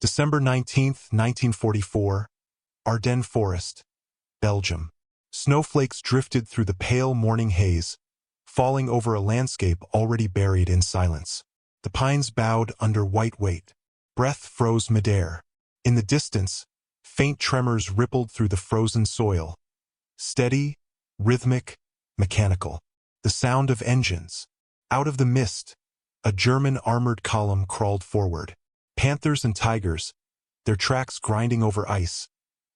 December 19, 1944, Ardennes Forest, Belgium. Snowflakes drifted through the pale morning haze, falling over a landscape already buried in silence. The pines bowed under white weight. Breath froze midair. In the distance, faint tremors rippled through the frozen soil. Steady, rhythmic, mechanical. The sound of engines. Out of the mist, a German armored column crawled forward. Panthers and Tigers, their tracks grinding over ice,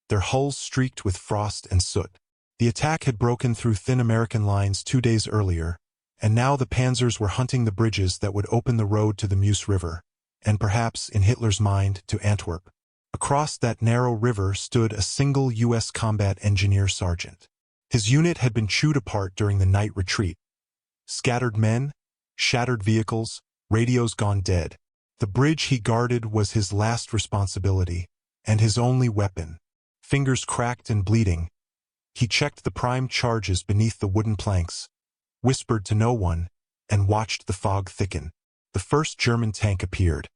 their hulls streaked with frost and soot. The attack had broken through thin American lines 2 days earlier, and now the Panzers were hunting the bridges that would open the road to the Meuse River, and perhaps, in Hitler's mind, to Antwerp. Across that narrow river stood a single U.S. combat engineer sergeant. His unit had been chewed apart during the night retreat. Scattered men, shattered vehicles, radios gone dead. The bridge he guarded was his last responsibility, and his only weapon. Fingers cracked and bleeding, he checked the primed charges beneath the wooden planks, whispered to no one, and watched the fog thicken. The first German tank appeared.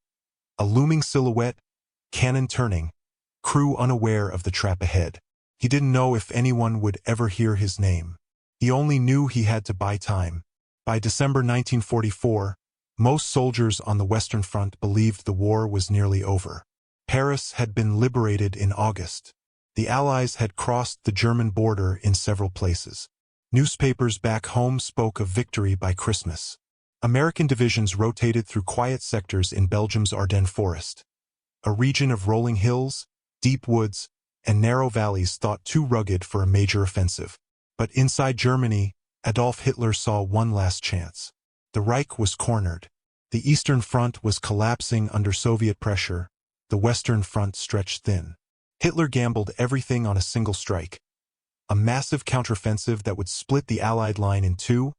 A looming silhouette, cannon turning, crew unaware of the trap ahead. He didn't know if anyone would ever hear his name. He only knew he had to buy time. By December 1944, most soldiers on the Western Front believed the war was nearly over. Paris had been liberated in August. The Allies had crossed the German border in several places. Newspapers back home spoke of victory by Christmas. American divisions rotated through quiet sectors in Belgium's Ardennes Forest, a region of rolling hills, deep woods, and narrow valleys thought too rugged for a major offensive. But inside Germany, Adolf Hitler saw one last chance. The Reich was cornered. The Eastern Front was collapsing under Soviet pressure. The Western Front stretched thin. Hitler gambled everything on a single strike. A massive counteroffensive that would split the Allied line in two,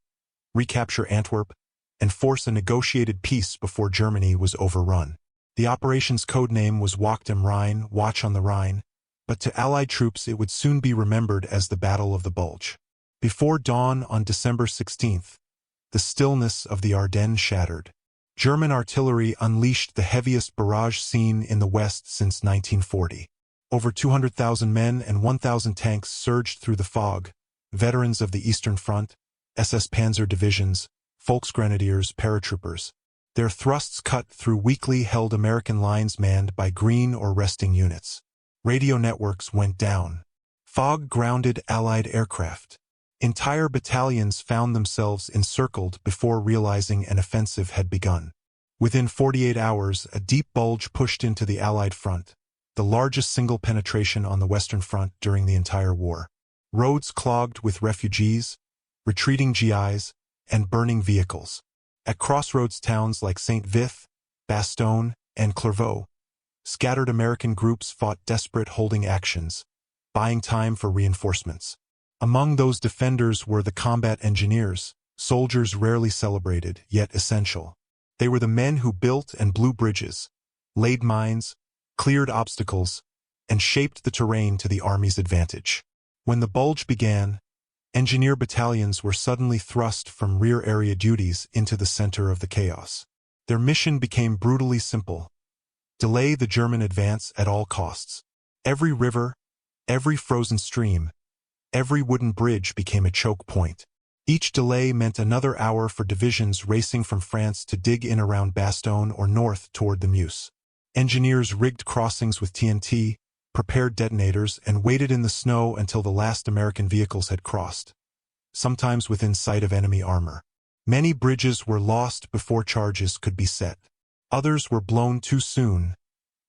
recapture Antwerp, and force a negotiated peace before Germany was overrun. The operation's codename was Wacht am Rhein, Watch on the Rhine, but to Allied troops it would soon be remembered as the Battle of the Bulge. Before dawn on December 16th, the stillness of the Ardennes shattered. German artillery unleashed the heaviest barrage scene in the West since 1940. Over 200,000 men and 1,000 tanks surged through the fog, veterans of the Eastern Front, SS Panzer divisions, Volksgrenadiers, paratroopers. Their thrusts cut through weakly held American lines manned by green or resting units. Radio networks went down. Fog grounded Allied aircraft. Entire battalions found themselves encircled before realizing an offensive had begun. Within 48 hours, a deep bulge pushed into the Allied front, the largest single penetration on the Western Front during the entire war. Roads clogged with refugees, retreating GIs, and burning vehicles. At crossroads towns like Saint-Vith, Bastogne, and Clairvaux, scattered American groups fought desperate holding actions, buying time for reinforcements. Among those defenders were the combat engineers, soldiers rarely celebrated, yet essential. They were the men who built and blew bridges, laid mines, cleared obstacles, and shaped the terrain to the army's advantage. When the Bulge began, engineer battalions were suddenly thrust from rear area duties into the center of the chaos. Their mission became brutally simple: delay the German advance at all costs. Every river, every frozen stream, every wooden bridge became a choke point. Each delay meant another hour for divisions racing from France to dig in around Bastogne or north toward the Meuse. Engineers rigged crossings with TNT, prepared detonators, and waited in the snow until the last American vehicles had crossed, sometimes within sight of enemy armor. Many bridges were lost before charges could be set. Others were blown too soon,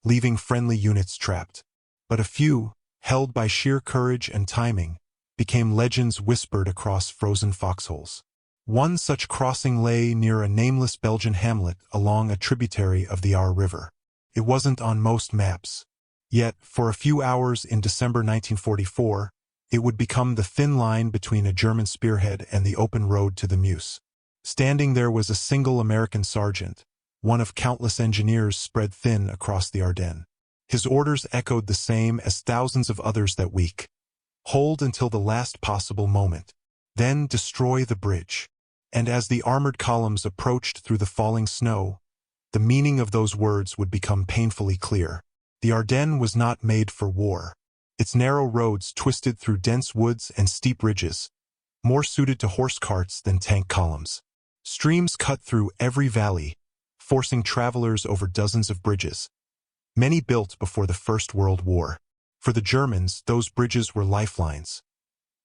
leaving friendly units trapped. But a few, held by sheer courage and timing, became legends whispered across frozen foxholes. One such crossing lay near a nameless Belgian hamlet along a tributary of the Aar River. It wasn't on most maps. Yet, for a few hours in December 1944, it would become the thin line between a German spearhead and the open road to the Meuse. Standing there was a single American sergeant, one of countless engineers spread thin across the Ardennes. His orders echoed the same as thousands of others that week. Hold until the last possible moment. Then destroy the bridge. And as the armored columns approached through the falling snow, the meaning of those words would become painfully clear. The Ardennes was not made for war. Its narrow roads twisted through dense woods and steep ridges, more suited to horse carts than tank columns. Streams cut through every valley, forcing travelers over dozens of bridges, many built before the First World War. For the Germans, those bridges were lifelines.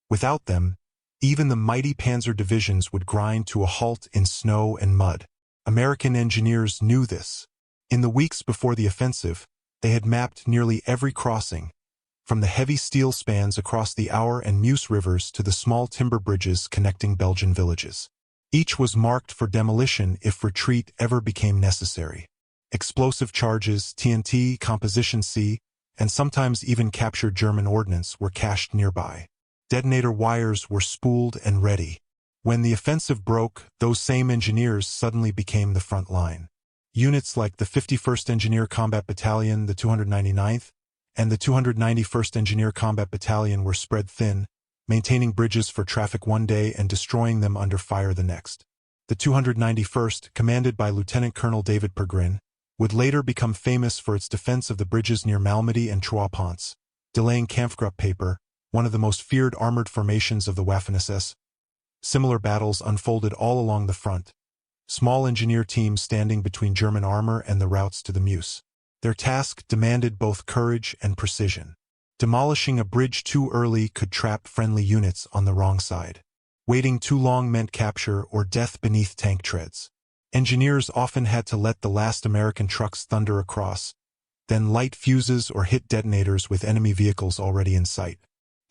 Without them, even the mighty Panzer divisions would grind to a halt in snow and mud. American engineers knew this. In the weeks before the offensive, they had mapped nearly every crossing, from the heavy steel spans across the Our and Meuse Rivers to the small timber bridges connecting Belgian villages. Each was marked for demolition if retreat ever became necessary. Explosive charges, TNT, Composition C, and sometimes even captured German ordnance were cached nearby. Detonator wires were spooled and ready. When the offensive broke, those same engineers suddenly became the front line. Units like the 51st Engineer Combat Battalion, the 299th, and the 291st Engineer Combat Battalion were spread thin, maintaining bridges for traffic one day and destroying them under fire the next. The 291st, commanded by Lieutenant Colonel David Pergrin, would later become famous for its defense of the bridges near Malmedy and Trois-Ponts, delaying Kampfgruppe, one of the most feared armored formations of the Waffen-SS. Similar battles unfolded all along the front, small engineer teams standing between German armor and the routes to the Meuse. Their task demanded both courage and precision. Demolishing a bridge too early could trap friendly units on the wrong side. Waiting too long meant capture or death beneath tank treads. Engineers often had to let the last American trucks thunder across, then light fuses or hit detonators with enemy vehicles already in sight.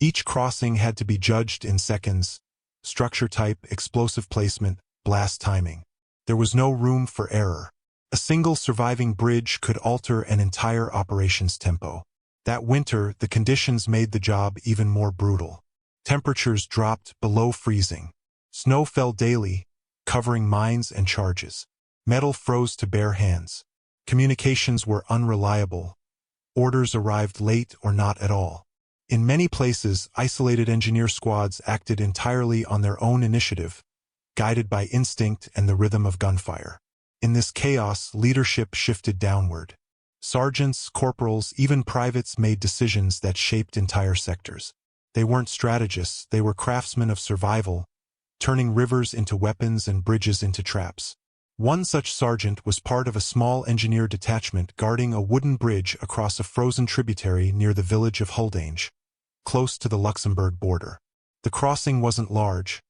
Each crossing had to be judged in seconds: structure type, explosive placement, blast timing. There was no room for error. A single surviving bridge could alter an entire operation's tempo. That winter, the conditions made the job even more brutal. Temperatures dropped below freezing. Snow fell daily, covering mines and charges. Metal froze to bare hands. Communications were unreliable. Orders arrived late or not at all. In many places, isolated engineer squads acted entirely on their own initiative, guided by instinct and the rhythm of gunfire. In this chaos, leadership shifted downward. Sergeants, corporals, even privates made decisions that shaped entire sectors. They weren't strategists, they were craftsmen of survival, turning rivers into weapons and bridges into traps. One such sergeant was part of a small engineer detachment guarding a wooden bridge across a frozen tributary near the village of Hardennes, close to the Luxembourg border. The crossing wasn't large,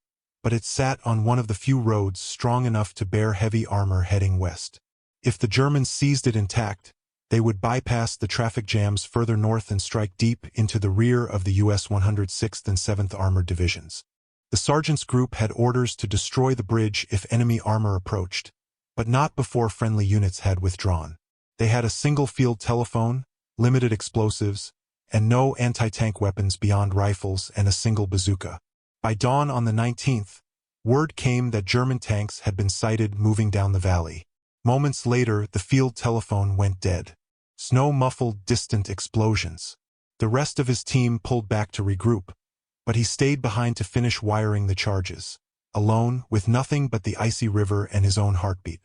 but it sat on one of the few roads strong enough to bear heavy armor heading west. If the Germans seized it intact, they would bypass the traffic jams further north and strike deep into the rear of the U.S. 106th and 7th Armored Divisions. The sergeant's group had orders to destroy the bridge if enemy armor approached, but not before friendly units had withdrawn. They had a single field telephone, limited explosives, and no anti-tank weapons beyond rifles and a single bazooka. By dawn on the 19th, word came that German tanks had been sighted moving down the valley. Moments later, the field telephone went dead. Snow muffled distant explosions. The rest of his team pulled back to regroup, but he stayed behind to finish wiring the charges, alone, with nothing but the icy river and his own heartbeat.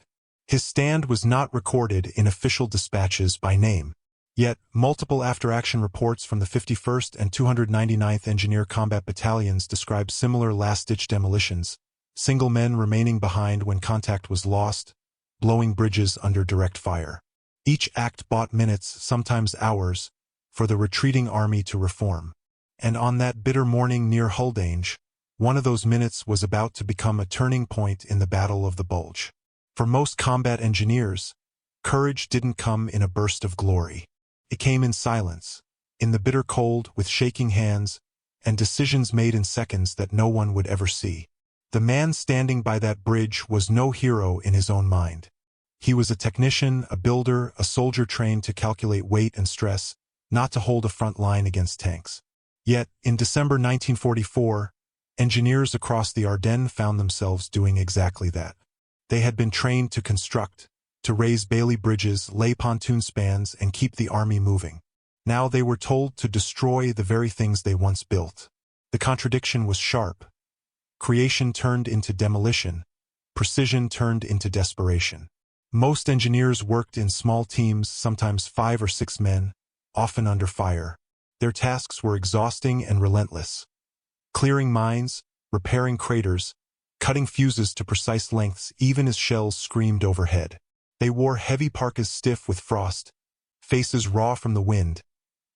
His stand was not recorded in official dispatches by name. Yet, multiple after-action reports from the 51st and 299th Engineer Combat Battalions describe similar last-ditch demolitions, single men remaining behind when contact was lost, blowing bridges under direct fire. Each act bought minutes, sometimes hours, for the retreating army to reform. And on that bitter morning near Hardennes, one of those minutes was about to become a turning point in the Battle of the Bulge. For most combat engineers, courage didn't come in a burst of glory. It came in silence, in the bitter cold, with shaking hands, and decisions made in seconds that no one would ever see. The man standing by that bridge was no hero in his own mind. He was a technician, a builder, a soldier trained to calculate weight and stress, not to hold a front line against tanks. Yet, in December 1944, engineers across the Ardennes found themselves doing exactly that. They had been trained to construct, to raise Bailey bridges, lay pontoon spans, and keep the army moving. Now they were told to destroy the very things they once built. The contradiction was sharp. Creation turned into demolition. Precision turned into desperation. Most engineers worked in small teams, sometimes 5 or 6 men, often under fire. Their tasks were exhausting and relentless. Clearing mines, repairing craters, cutting fuses to precise lengths even as shells screamed overhead. They wore heavy parkas stiff with frost, faces raw from the wind,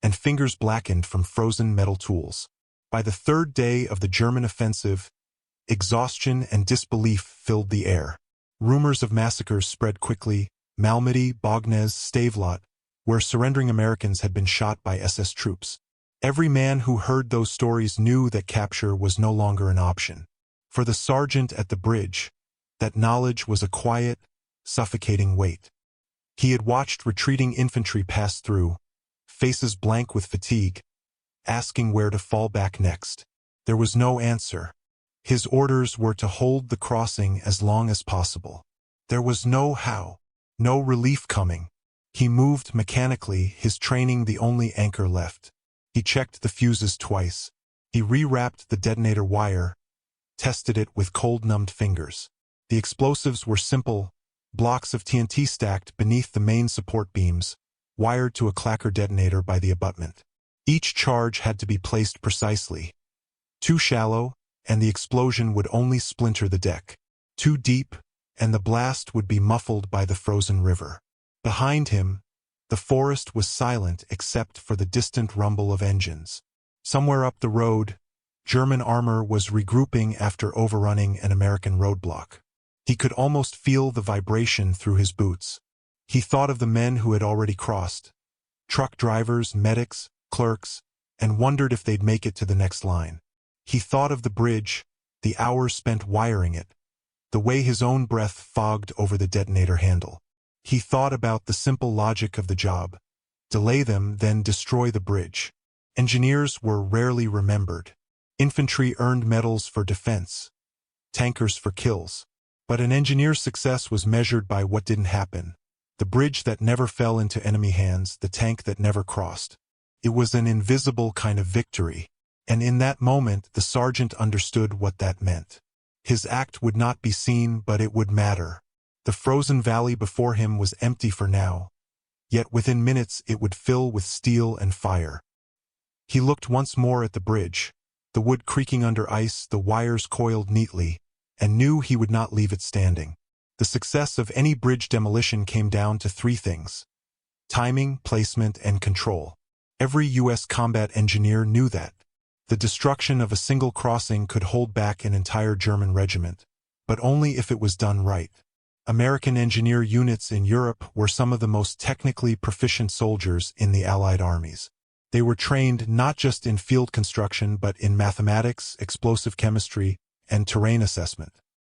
and fingers blackened from frozen metal tools. By the third day of the German offensive, exhaustion and disbelief filled the air. Rumors of massacres spread quickly. Malmedy, Bognes, Stavelot, where surrendering Americans had been shot by SS troops. Every man who heard those stories knew that capture was no longer an option. For the sergeant at the bridge, that knowledge was a quiet, suffocating weight. He had watched retreating infantry pass through, faces blank with fatigue, asking where to fall back next. There was no answer. His orders were to hold the crossing as long as possible. There was no how, no relief coming. He moved mechanically, his training the only anchor left. He checked the fuses twice. He rewrapped the detonator wire, tested it with cold-numbed fingers. The explosives were simple, blocks of TNT stacked beneath the main support beams, wired to a clacker detonator by the abutment. Each charge had to be placed precisely. Too shallow, and the explosion would only splinter the deck. Too deep, and the blast would be muffled by the frozen river. Behind him, the forest was silent except for the distant rumble of engines. Somewhere up the road, German armor was regrouping after overrunning an American roadblock. He could almost feel the vibration through his boots. He thought of the men who had already crossed, truck drivers, medics, clerks, and wondered if they'd make it to the next line. He thought of the bridge, the hours spent wiring it, the way his own breath fogged over the detonator handle. He thought about the simple logic of the job. Delay them, then destroy the bridge. Engineers were rarely remembered. Infantry earned medals for defense, tankers for kills. But an engineer's success was measured by what didn't happen. The bridge that never fell into enemy hands, the tank that never crossed. It was an invisible kind of victory. And in that moment, the sergeant understood what that meant. His act would not be seen, but it would matter. The frozen valley before him was empty for now, yet within minutes it would fill with steel and fire. He looked once more at the bridge, the wood creaking under ice, the wires coiled neatly, and knew he would not leave it standing. The success of any bridge demolition came down to three things: timing, placement, and control. Every U.S. combat engineer knew that. The destruction of a single crossing could hold back an entire German regiment, but only if it was done right. American engineer units in Europe were some of the most technically proficient soldiers in the Allied armies. They were trained not just in field construction but in mathematics, explosive chemistry, and terrain assessment.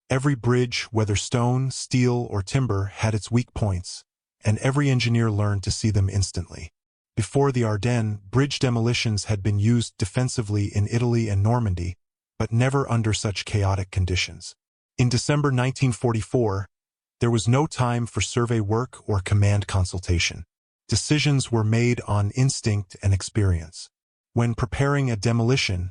Every bridge, whether stone, steel, or timber, had its weak points, and every engineer learned to see them instantly. Before the Ardennes, bridge demolitions had been used defensively in Italy and Normandy, but never under such chaotic conditions. In December 1944, there was no time for survey work or command consultation. Decisions were made on instinct and experience. When preparing a demolition,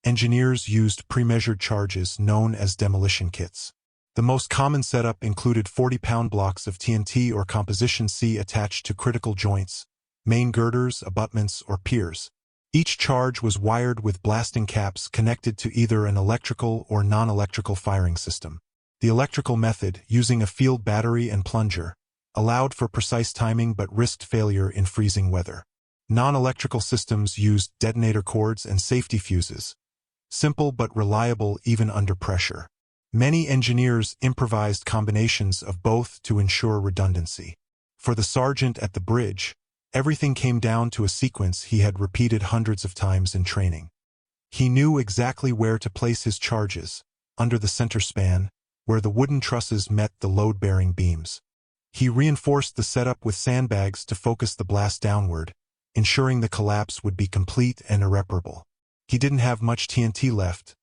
engineers used pre-measured charges known as demolition kits. The most common setup included 40-pound blocks of TNT or composition C attached to critical joints, main girders, abutments, or piers. Each charge was wired with blasting caps connected to either an electrical or non-electrical firing system. The electrical method, using a field battery and plunger, allowed for precise timing but risked failure in freezing weather. Non-electrical systems used detonator cords and safety fuses, simple but reliable even under pressure. Many engineers improvised combinations of both to ensure redundancy. For the sergeant at the bridge, everything came down to a sequence he had repeated hundreds of times in training. He knew exactly where to place his charges, under the center span, where the wooden trusses met the load-bearing beams. He reinforced the setup with sandbags to focus the blast downward, ensuring the collapse would be complete and irreparable. He didn't have much TNT left,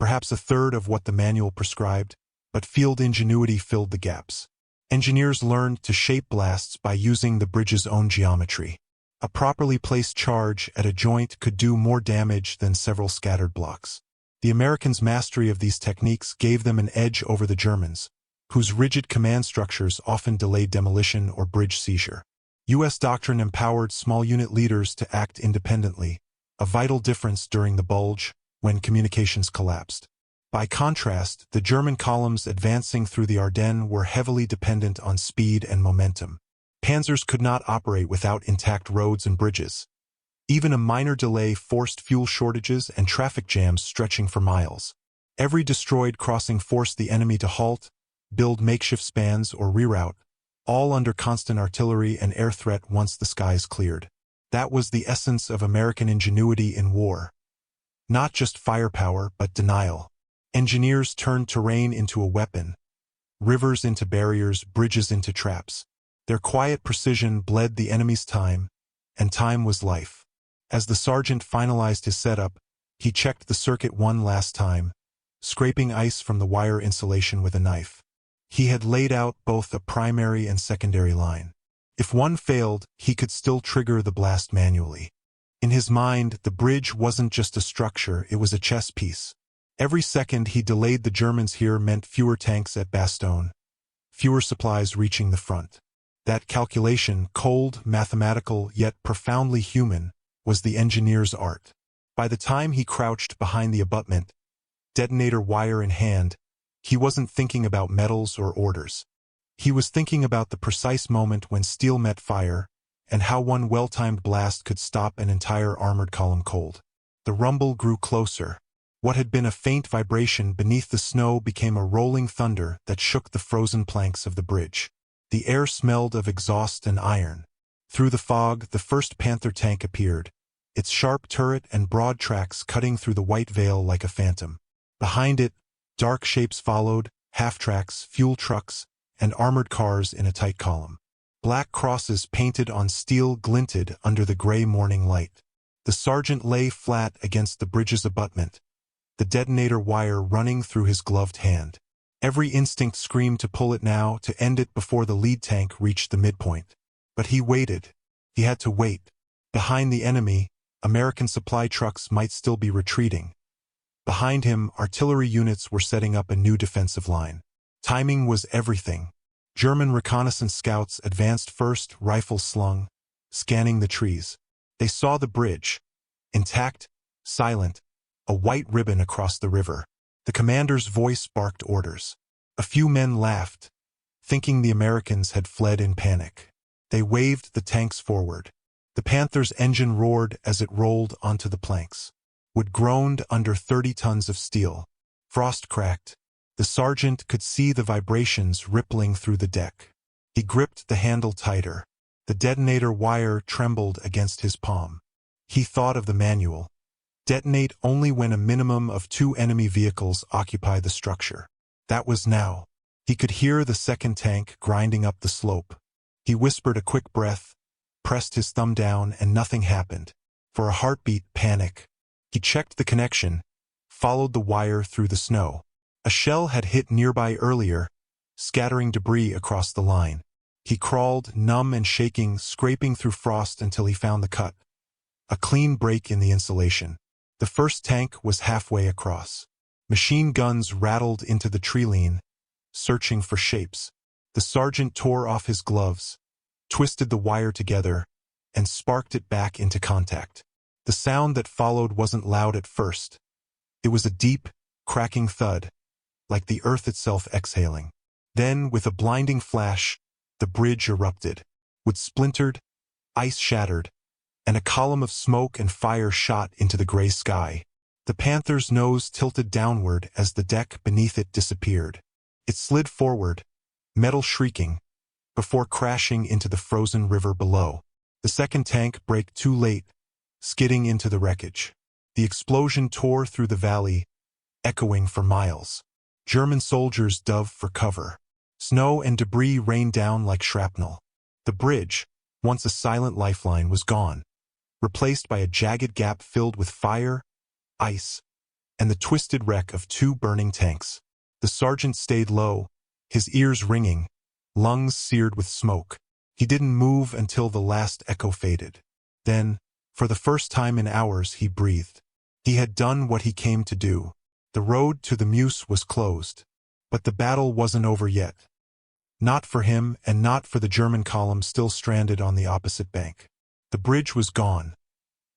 perhaps a third of what the manual prescribed, but field ingenuity filled the gaps. Engineers learned to shape blasts by using the bridge's own geometry. A properly placed charge at a joint could do more damage than several scattered blocks. The Americans' mastery of these techniques gave them an edge over the Germans, whose rigid command structures often delayed demolition or bridge seizure. U.S. doctrine empowered small unit leaders to act independently, a vital difference during the Bulge, when communications collapsed. By contrast, the German columns advancing through the Ardennes were heavily dependent on speed and momentum. Panzers could not operate without intact roads and bridges. Even a minor delay forced fuel shortages and traffic jams stretching for miles. Every destroyed crossing forced the enemy to halt, build makeshift spans, or reroute, all under constant artillery and air threat once the skies cleared. That was the essence of American ingenuity in war. Not just firepower, but denial. Engineers turned terrain into a weapon, rivers into barriers, bridges into traps. Their quiet precision bled the enemy's time, and time was life. As the sergeant finalized his setup, he checked the circuit one last time, scraping ice from the wire insulation with a knife. He had laid out both a primary and secondary line. If one failed, he could still trigger the blast manually. In his mind, the bridge wasn't just a structure, it was a chess piece. Every second he delayed the Germans here meant fewer tanks at Bastogne, fewer supplies reaching the front. That calculation, cold, mathematical, yet profoundly human, was the engineer's art. By the time he crouched behind the abutment, detonator wire in hand, he wasn't thinking about medals or orders. He was thinking about the precise moment when steel met fire, and how one well-timed blast could stop an entire armored column cold. The rumble grew closer. What had been a faint vibration beneath the snow became a rolling thunder that shook the frozen planks of the bridge. The air smelled of exhaust and iron. Through the fog, the first Panther tank appeared, its sharp turret and broad tracks cutting through the white veil like a phantom. Behind it, dark shapes followed, half-tracks, fuel trucks, and armored cars in a tight column. Black crosses painted on steel glinted under the gray morning light. The sergeant lay flat against the bridge's abutment, the detonator wire running through his gloved hand. Every instinct screamed to pull it now, to end it before the lead tank reached the midpoint. But he waited. He had to wait. Behind the enemy, American supply trucks might still be retreating. Behind him, artillery units were setting up a new defensive line. Timing was everything. German reconnaissance scouts advanced first, rifles slung, scanning the trees. They saw the bridge, intact, silent, a white ribbon across the river. The commander's voice barked orders. A few men laughed, thinking the Americans had fled in panic. They waved the tanks forward. The Panther's engine roared as it rolled onto the planks. Wood groaned under 30 tons of steel. Frost cracked. The sergeant could see the vibrations rippling through the deck. He gripped the handle tighter. The detonator wire trembled against his palm. He thought of the manual. Detonate only when a minimum of 2 enemy vehicles occupy the structure. That was now. He could hear the second tank grinding up the slope. He whispered a quick breath, pressed his thumb down, and nothing happened. For a heartbeat, panic. He checked the connection, followed the wire through the snow. A shell had hit nearby earlier, scattering debris across the line. He crawled, numb and shaking, scraping through frost until he found the cut. A clean break in the insulation. The first tank was halfway across. Machine guns rattled into the treeline, searching for shapes. The sergeant tore off his gloves, twisted the wire together, and sparked it back into contact. The sound that followed wasn't loud at first. It was a deep, cracking thud, like the earth itself exhaling. Then, with a blinding flash, the bridge erupted. Wood splintered, ice shattered, and a column of smoke and fire shot into the gray sky. The Panther's nose tilted downward as the deck beneath it disappeared. It slid forward, metal shrieking, before crashing into the frozen river below. The second tank braked too late, skidding into the wreckage. The explosion tore through the valley, echoing for miles. German soldiers dove for cover. Snow and debris rained down like shrapnel. The bridge, once a silent lifeline, was gone, replaced by a jagged gap filled with fire, ice, and the twisted wreck of 2 burning tanks. The sergeant stayed low, his ears ringing, lungs seared with smoke. He didn't move until the last echo faded. Then, for the first time in hours, he breathed. He had done what he came to do. The road to the Meuse was closed. But the battle wasn't over yet. Not for him and not for the German column still stranded on the opposite bank. The bridge was gone,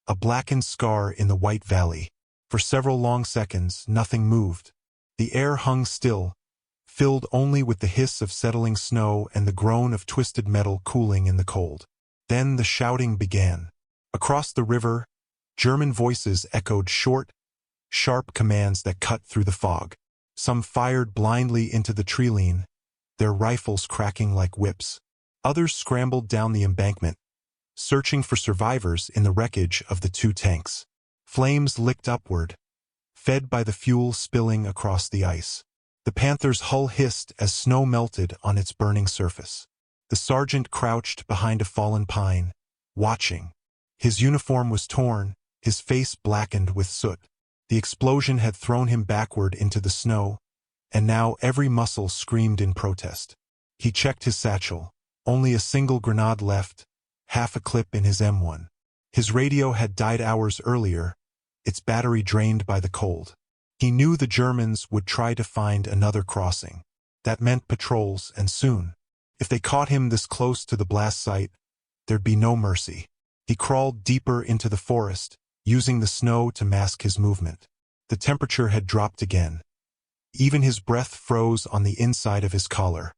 a blackened scar in the white valley. For several long seconds, nothing moved. The air hung still, filled only with the hiss of settling snow and the groan of twisted metal cooling in the cold. Then the shouting began. Across the river, German voices echoed short, sharp commands that cut through the fog. Some fired blindly into the treeline, their rifles cracking like whips. Others scrambled down the embankment, searching for survivors in the wreckage of the two tanks. Flames licked upward, fed by the fuel spilling across the ice. The Panther's hull hissed as snow melted on its burning surface. The sergeant crouched behind a fallen pine, watching. His uniform was torn, his face blackened with soot. The explosion had thrown him backward into the snow, and now every muscle screamed in protest. He checked his satchel, only a single grenade left, half a clip in his M1. His radio had died hours earlier, its battery drained by the cold. He knew the Germans would try to find another crossing. That meant patrols, and soon. If they caught him this close to the blast site, there'd be no mercy. He crawled deeper into the forest, using the snow to mask his movement. The temperature had dropped again. Even his breath froze on the inside of his collar.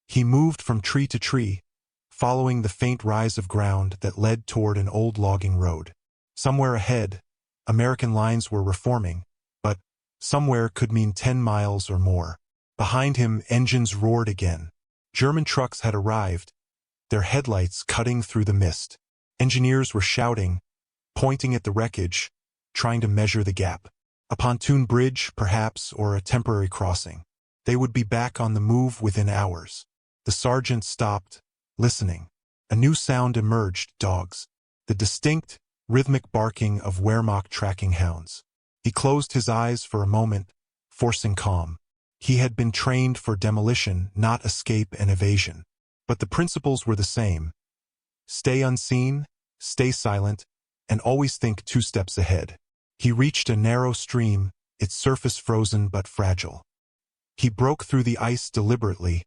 He moved from tree to tree, following the faint rise of ground that led toward an old logging road. Somewhere ahead, American lines were reforming, but somewhere could mean 10 miles or more. Behind him, engines roared again. German trucks had arrived, their headlights cutting through the mist. Engineers were shouting, pointing at the wreckage, trying to measure the gap. A pontoon bridge, perhaps, or a temporary crossing. They would be back on the move within hours. The sergeant stopped, listening. A new sound emerged, dogs. The distinct, rhythmic barking of Wehrmacht tracking hounds. He closed his eyes for a moment, forcing calm. He had been trained for demolition, not escape and evasion. But the principles were the same. Stay unseen, stay silent, and always think 2 steps ahead. He reached a narrow stream, its surface frozen but fragile. He broke through the ice deliberately,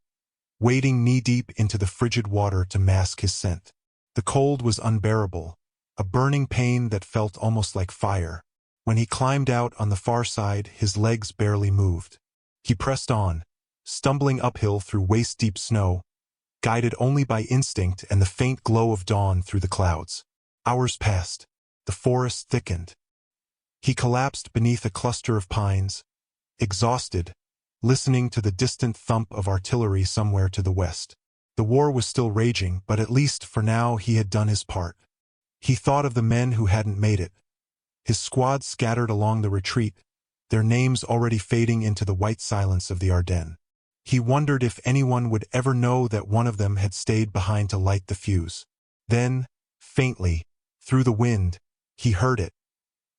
wading knee-deep into the frigid water to mask his scent. The cold was unbearable, a burning pain that felt almost like fire. When he climbed out on the far side, his legs barely moved. He pressed on, stumbling uphill through waist-deep snow, guided only by instinct and the faint glow of dawn through the clouds. Hours passed. The forest thickened. He collapsed beneath a cluster of pines, exhausted, listening to the distant thump of artillery somewhere to the west. The war was still raging, but at least for now he had done his part. He thought of the men who hadn't made it. His squad scattered along the retreat, their names already fading into the white silence of the Ardennes. He wondered if anyone would ever know that one of them had stayed behind to light the fuse. Then, faintly, through the wind, he heard it.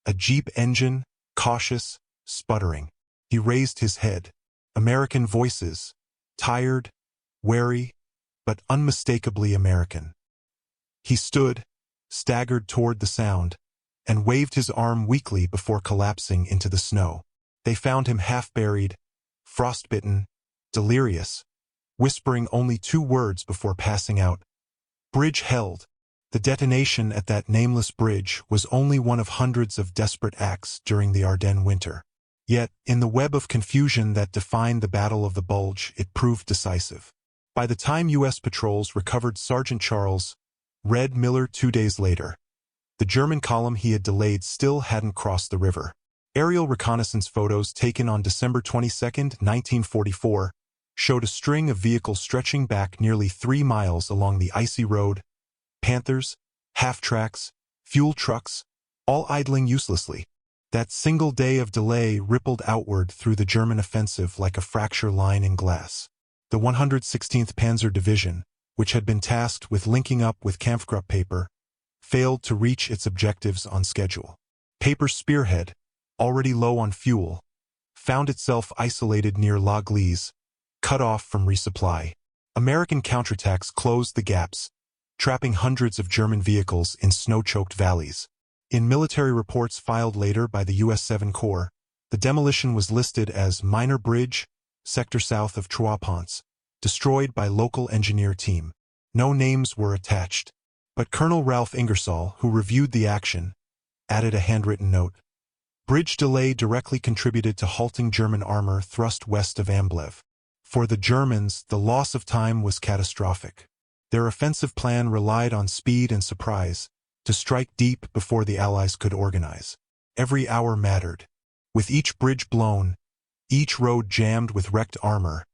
A jeep engine, cautious, sputtering. He raised his head. American voices, tired, wary, but unmistakably American. He stood, staggered toward the sound, and waved his arm weakly before collapsing into the snow. They found him half-buried, frostbitten, delirious, whispering only 2 words before passing out. Bridge held. The detonation at that nameless bridge was only one of hundreds of desperate acts during the Ardennes winter. Yet, in the web of confusion that defined the Battle of the Bulge, it proved decisive. By the time U.S. patrols recovered Sergeant Charles Red Miller 2 days later, the German column he had delayed still hadn't crossed the river. Aerial reconnaissance photos taken on December 22, 1944, showed a string of vehicles stretching back nearly 3 miles along the icy road, Panthers, half-tracks, fuel trucks, all idling uselessly. That single day of delay rippled outward through the German offensive like a fracture line in glass. The 116th Panzer Division, which had been tasked with linking up with Kampfgruppe paper, failed to reach its objectives on schedule. Paper's spearhead, already low on fuel, found itself isolated near La Gleize, cut off from resupply. American counterattacks closed the gaps, trapping hundreds of German vehicles in snow-choked valleys. In military reports filed later by the U.S. 7 Corps, the demolition was listed as minor bridge, sector south of Trois Ponts, destroyed by local engineer team. No names were attached, but Colonel Ralph Ingersoll, who reviewed the action, added a handwritten note. Bridge delay directly contributed to halting German armor thrust west of Amblev. For the Germans, the loss of time was catastrophic. Their offensive plan relied on speed and surprise, to strike deep before the Allies could organize. Every hour mattered. With each bridge blown, each road jammed with wrecked armor,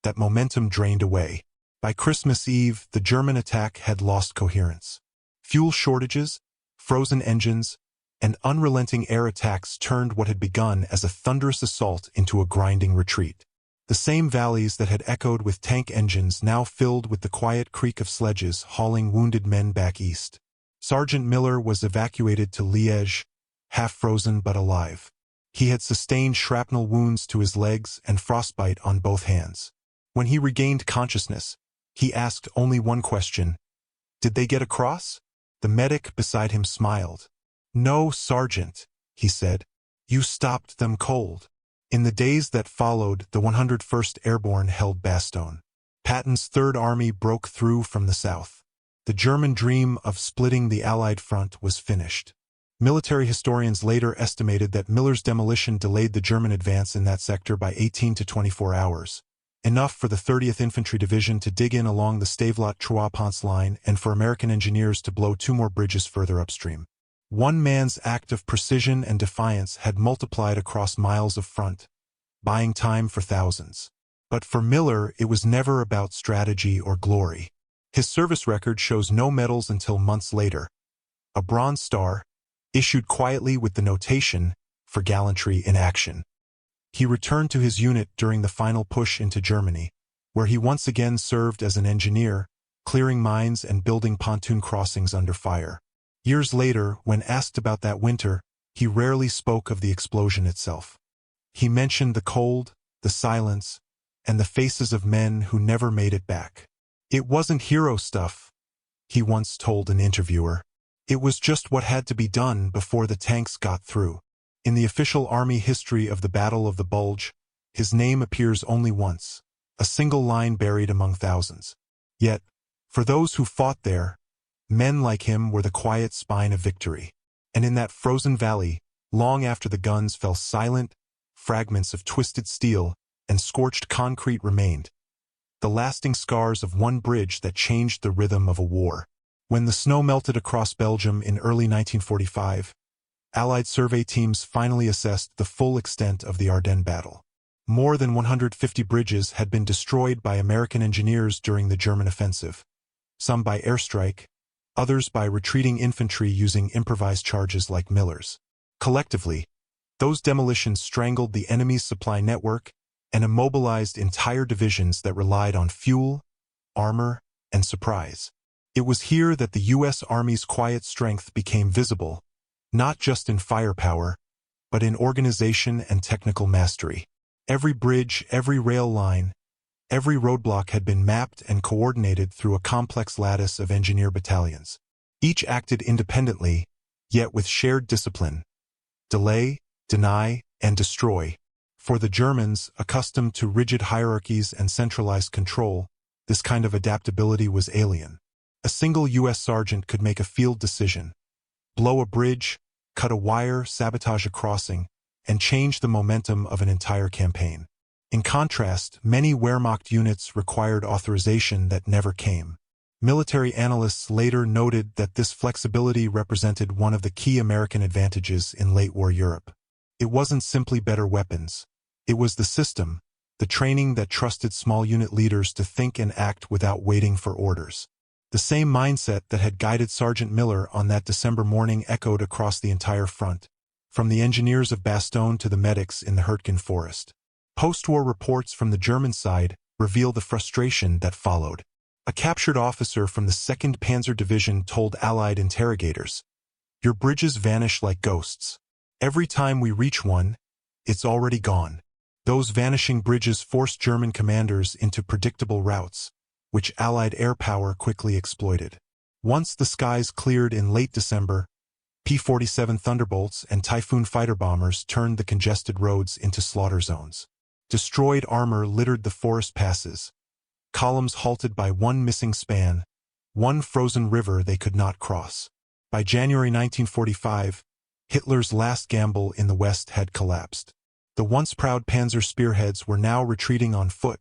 that momentum drained away. By Christmas Eve, the German attack had lost coherence. Fuel shortages, frozen engines, and unrelenting air attacks turned what had begun as a thunderous assault into a grinding retreat. The same valleys that had echoed with tank engines now filled with the quiet creak of sledges hauling wounded men back east. Sergeant Miller was evacuated to Liège, half-frozen but alive. He had sustained shrapnel wounds to his legs and frostbite on both hands. When he regained consciousness, he asked only one question. Did they get across? The medic beside him smiled. No, Sergeant, he said. You stopped them cold. In the days that followed, the 101st Airborne held Bastogne. Patton's Third Army broke through from the south. The German dream of splitting the Allied front was finished. Military historians later estimated that Miller's demolition delayed the German advance in that sector by 18 to 24 hours, enough for the 30th Infantry Division to dig in along the Stavelot-Trois-Ponts line and for American engineers to blow 2 more bridges further upstream. One man's act of precision and defiance had multiplied across miles of front, buying time for thousands. But for Miller, it was never about strategy or glory. His service record shows no medals until months later. A Bronze Star, issued quietly with the notation, for gallantry in action. He returned to his unit during the final push into Germany, where he once again served as an engineer, clearing mines and building pontoon crossings under fire. Years later, when asked about that winter, he rarely spoke of the explosion itself. He mentioned the cold, the silence, and the faces of men who never made it back. It wasn't hero stuff, he once told an interviewer. It was just what had to be done before the tanks got through. In the official army history of the Battle of the Bulge, his name appears only once, a single line buried among thousands. Yet, for those who fought there, men like him were the quiet spine of victory. And in that frozen valley, long after the guns fell silent, fragments of twisted steel and scorched concrete remained, the lasting scars of one bridge that changed the rhythm of a war. When the snow melted across Belgium in early 1945, Allied survey teams finally assessed the full extent of the Ardennes battle. More than 150 bridges had been destroyed by American engineers during the German offensive, some by airstrike, others by retreating infantry using improvised charges like Miller's. Collectively, those demolitions strangled the enemy's supply network and immobilized entire divisions that relied on fuel, armor, and surprise. It was here that the U.S. Army's quiet strength became visible, not just in firepower, but in organization and technical mastery. Every bridge, every rail line, every roadblock had been mapped and coordinated through a complex lattice of engineer battalions. Each acted independently, yet with shared discipline. Delay, deny, and destroy. For the Germans, accustomed to rigid hierarchies and centralized control, this kind of adaptability was alien. A single U.S. sergeant could make a field decision, blow a bridge, cut a wire, sabotage a crossing, and change the momentum of an entire campaign. In contrast, many Wehrmacht units required authorization that never came. Military analysts later noted that this flexibility represented one of the key American advantages in late-war Europe. It wasn't simply better weapons. It was the system, the training that trusted small unit leaders to think and act without waiting for orders. The same mindset that had guided Sergeant Miller on that December morning echoed across the entire front, from the engineers of Bastogne to the medics in the Ardennes Forest. Post-war reports from the German side reveal the frustration that followed. A captured officer from the 2nd Panzer Division told Allied interrogators, "Your bridges vanish like ghosts. Every time we reach one, it's already gone." Those vanishing bridges forced German commanders into predictable routes, which Allied air power quickly exploited. Once the skies cleared in late December, P-47 Thunderbolts and Typhoon fighter bombers turned the congested roads into slaughter zones. Destroyed armor littered the forest passes, columns halted by one missing span, one frozen river they could not cross. By January 1945, Hitler's last gamble in the West had collapsed. The once proud Panzer spearheads were now retreating on foot,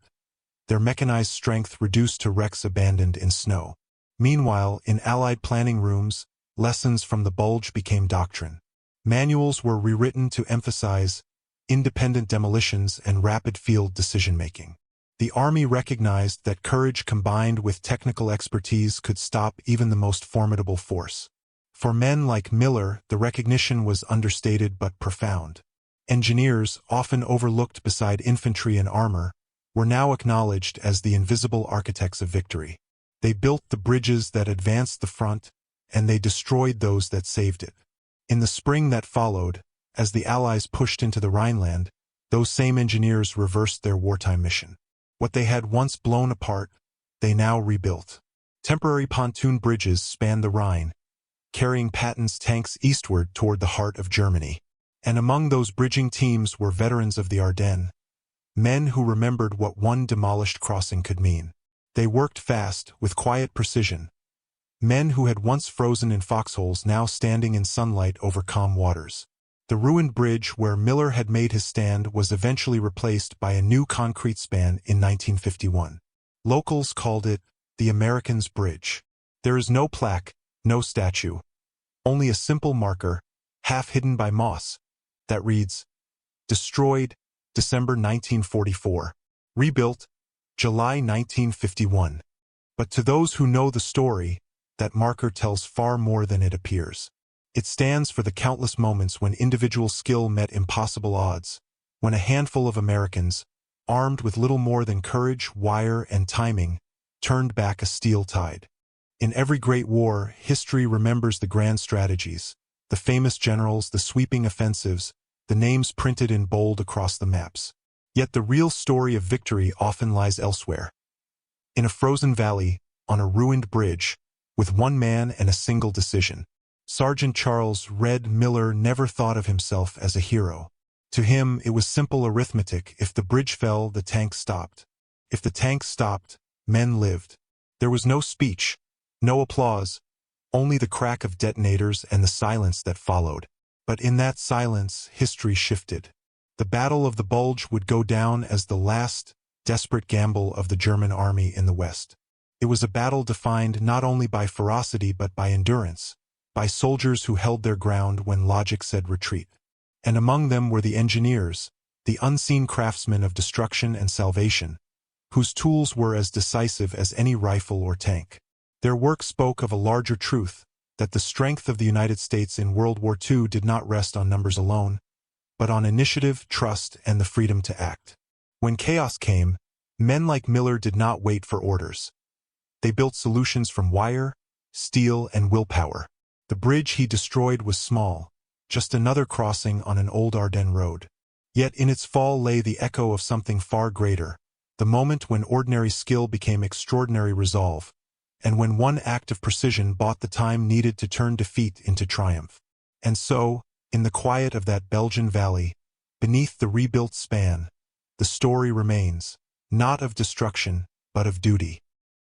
their mechanized strength reduced to wrecks abandoned in snow. Meanwhile, in Allied planning rooms, lessons from the Bulge became doctrine. Manuals were rewritten to emphasize independent demolitions and rapid field decision-making. The Army recognized that courage combined with technical expertise could stop even the most formidable force. For men like Miller, the recognition was understated but profound. Engineers, often overlooked beside infantry and armor, were now acknowledged as the invisible architects of victory. They built the bridges that advanced the front, and they destroyed those that saved it. In the spring that followed, as the Allies pushed into the Rhineland, those same engineers reversed their wartime mission. What they had once blown apart, they now rebuilt. Temporary pontoon bridges spanned the Rhine, carrying Patton's tanks eastward toward the heart of Germany. And among those bridging teams were veterans of the Ardennes, men who remembered what one demolished crossing could mean. They worked fast, with quiet precision. Men who had once frozen in foxholes now standing in sunlight over calm waters. The ruined bridge where Miller had made his stand was eventually replaced by a new concrete span in 1951. Locals called it the Americans' Bridge. There is no plaque, no statue, only a simple marker, half hidden by moss, that reads, "Destroyed, December 1944. Rebuilt, July 1951. But to those who know the story, that marker tells far more than it appears. It stands for the countless moments when individual skill met impossible odds, when a handful of Americans, armed with little more than courage, wire, and timing, turned back a steel tide. In every great war, history remembers the grand strategies, the famous generals, the sweeping offensives, the names printed in bold across the maps. Yet the real story of victory often lies elsewhere. In a frozen valley, on a ruined bridge, with one man and a single decision. Sergeant Charles "Red" Miller never thought of himself as a hero. To him, it was simple arithmetic. If the bridge fell, the tank stopped. If the tank stopped, men lived. There was no speech, no applause, only the crack of detonators and the silence that followed. But in that silence, history shifted. The Battle of the Bulge would go down as the last, desperate gamble of the German army in the West. It was a battle defined not only by ferocity but by endurance, by soldiers who held their ground when logic said retreat. And among them were the engineers, the unseen craftsmen of destruction and salvation, whose tools were as decisive as any rifle or tank. Their work spoke of a larger truth, that the strength of the United States in World War II did not rest on numbers alone, but on initiative, trust, and the freedom to act. When chaos came, men like Miller did not wait for orders. They built solutions from wire, steel, and willpower. The bridge he destroyed was small, just another crossing on an old Ardennes road. Yet in its fall lay the echo of something far greater, the moment when ordinary skill became extraordinary resolve, and when one act of precision bought the time needed to turn defeat into triumph. And so, in the quiet of that Belgian valley, beneath the rebuilt span, the story remains, not of destruction, but of duty.